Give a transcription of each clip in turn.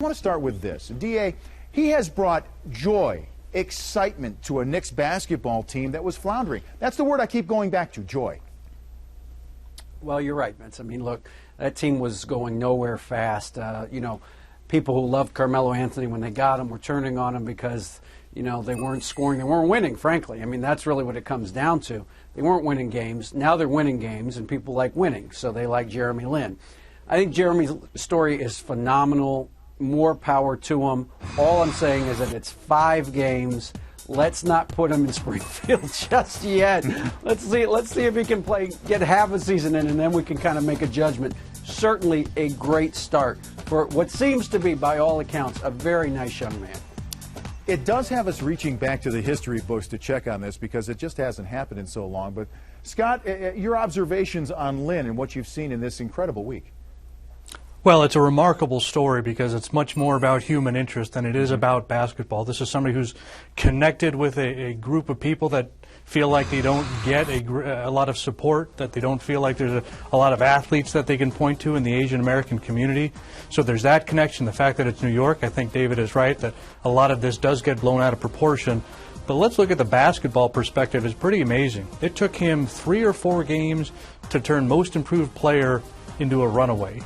I want to start with this. D.A., he has brought joy, excitement to a Knicks basketball team that was floundering. That's the word I keep going back to, joy. Well, you're right, Vince. I mean, look, that team was going nowhere fast. You know, people who loved Carmelo Anthony when they got him were turning on him because, you know, they weren't scoring. They weren't winning, frankly. I mean, that's really what it comes down to. They weren't winning games. Now they're winning games, and people like winning, so they like Jeremy Lin. I think Jeremy's story is phenomenal. More power to him. All I'm saying is that it's 5 games. Let's not put him in Springfield just yet. Let's see if he can get half a season in, and then we can kind of make a judgment. Certainly a great start for what seems to be, by all accounts, a very nice young man. It does have us reaching back to the history books to check on this because it just hasn't happened in so long. But, Scott, your observations on Lin and what you've seen in this incredible week. Well, it's a remarkable story because it's much more about human interest than it is about basketball. This is somebody who's connected with a group of people that feel like they don't get a lot of support, that they don't feel like there's a lot of athletes that they can point to in the Asian American community. So there's that connection. The fact that it's New York, I think David is right, that a lot of this does get blown out of proportion. But let's look at the basketball perspective. It's pretty amazing. It took him 3 or 4 games to turn most improved player into a runaway.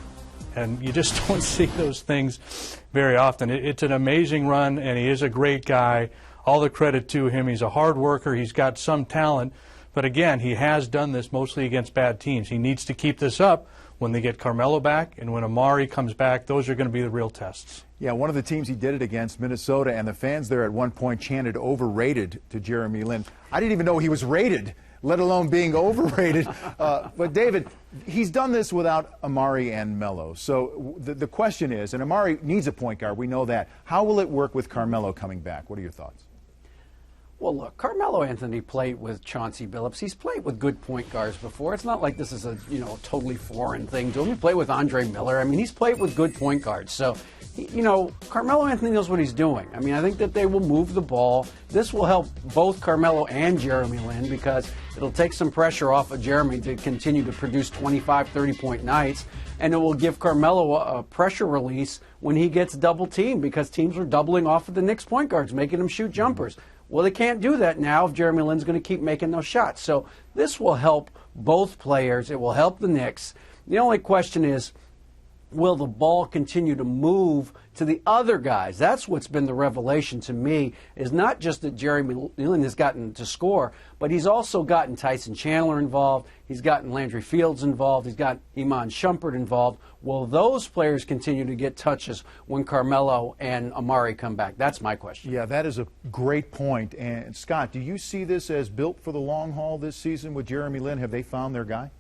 And you just don't see those things very often. It's an amazing run, and he is a great guy. All the credit to him. He's a hard worker. He's got some talent. But again, he has done this mostly against bad teams. He needs to keep this up when they get Carmelo back, and when Amari comes back. Those are going to be the real tests. Yeah, one of the teams he did it against, Minnesota, and the fans there at one point chanted overrated to Jeremy Lin. I didn't even know he was rated, let alone being overrated. But, David, he's done this without Amari and Melo. So the question is, and Amari needs a point guard, we know that. How will it work with Carmelo coming back? What are your thoughts? Well, look, Carmelo Anthony played with Chauncey Billups. He's played with good point guards before. It's not like this is a totally foreign thing to him. He played with Andre Miller. I mean, he's played with good point guards. So, Carmelo Anthony knows what he's doing. I mean, I think that they will move the ball. This will help both Carmelo and Jeremy Lin because it'll take some pressure off of Jeremy to continue to produce 25, 30-point nights, and it will give Carmelo a pressure release when he gets double teamed because teams are doubling off of the Knicks point guards, making them shoot jumpers. Well, they can't do that now if Jeremy Lin's going to keep making those shots. So this will help both players. It will help the Knicks. The only question is, will the ball continue to move to the other guys? That's what's been the revelation to me, is not just that Jeremy Lin has gotten to score, but he's also gotten Tyson Chandler involved. He's gotten Landry Fields involved. He's got Iman Shumpert involved. Will those players continue to get touches when Carmelo and Amari come back? That's my question. Yeah, that is a great point. And, Scott, do you see this as built for the long haul this season with Jeremy Lin? Have they found their guy?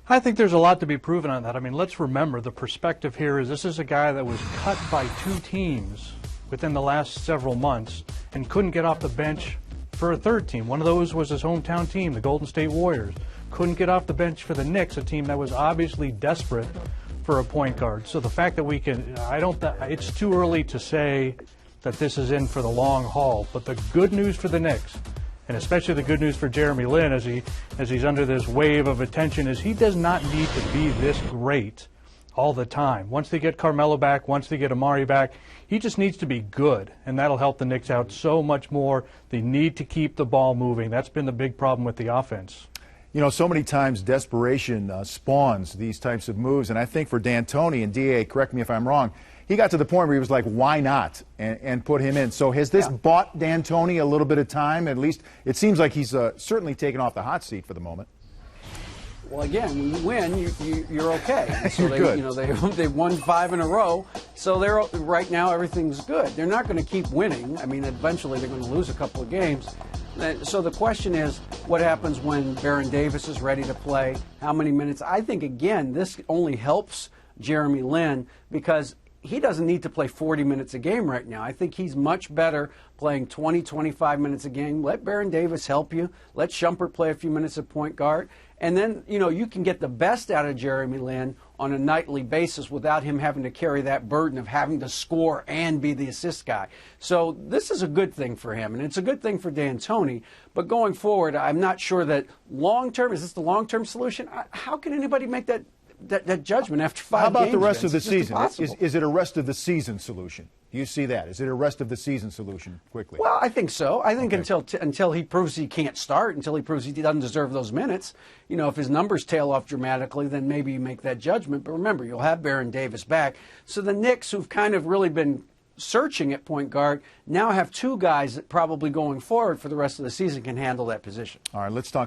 I think there's a lot to be proven on that. I mean, let's remember the perspective here is this is a guy that was cut by 2 teams within the last several months and couldn't get off the bench for a 3rd team. One of those was his hometown team, the Golden State Warriors. Couldn't get off the bench for the Knicks, a team that was obviously desperate for a point guard. So the fact that we can, it's too early to say that this is in for the long haul. But the good news for the Knicks, and especially the good news for Jeremy Lin as he's under this wave of attention, is he does not need to be this great all the time. Once they get Carmelo back, once they get Amari back, he just needs to be good, and that'll help the Knicks out so much more. They need to keep the ball moving. That's been the big problem with the offense. You know, so many times desperation spawns these types of moves, and I think for D'Antoni, and D.A., correct me if I'm wrong, he got to the point where he was like, why not, and put him in. So has this bought D'Antoni a little bit of time? At least it seems like he's certainly taken off the hot seat for the moment. Well, again, when you win, you're okay. So You're good. They've won 5 in a row. So right now everything's good. They're not going to keep winning. I mean, eventually they're going to lose a couple of games. So the question is, what happens when Baron Davis is ready to play? How many minutes? I think, again, this only helps Jeremy Lin because he doesn't need to play 40 minutes a game right now. I think he's much better playing 20, 25 minutes a game. Let Baron Davis help you. Let Shumpert play a few minutes at point guard. And then, you can get the best out of Jeremy Lin on a nightly basis without him having to carry that burden of having to score and be the assist guy. So this is a good thing for him, and it's a good thing for D'Antoni. But going forward, I'm not sure that long-term, is this the long-term solution? How can anybody make that that judgment after 5 games. How about the rest of the Vince? It's season? impossible. Is it a rest of the season solution? Do you see that? Is it a rest of the season solution quickly? Well, I think so. I think Okay. until he proves he can't start, until he proves he doesn't deserve those minutes, you know, if his numbers tail off dramatically, then maybe you make that judgment. But remember, you'll have Baron Davis back. So the Knicks, who've kind of really been searching at point guard, now have 2 guys that probably going forward for the rest of the season can handle that position. All right, let's talk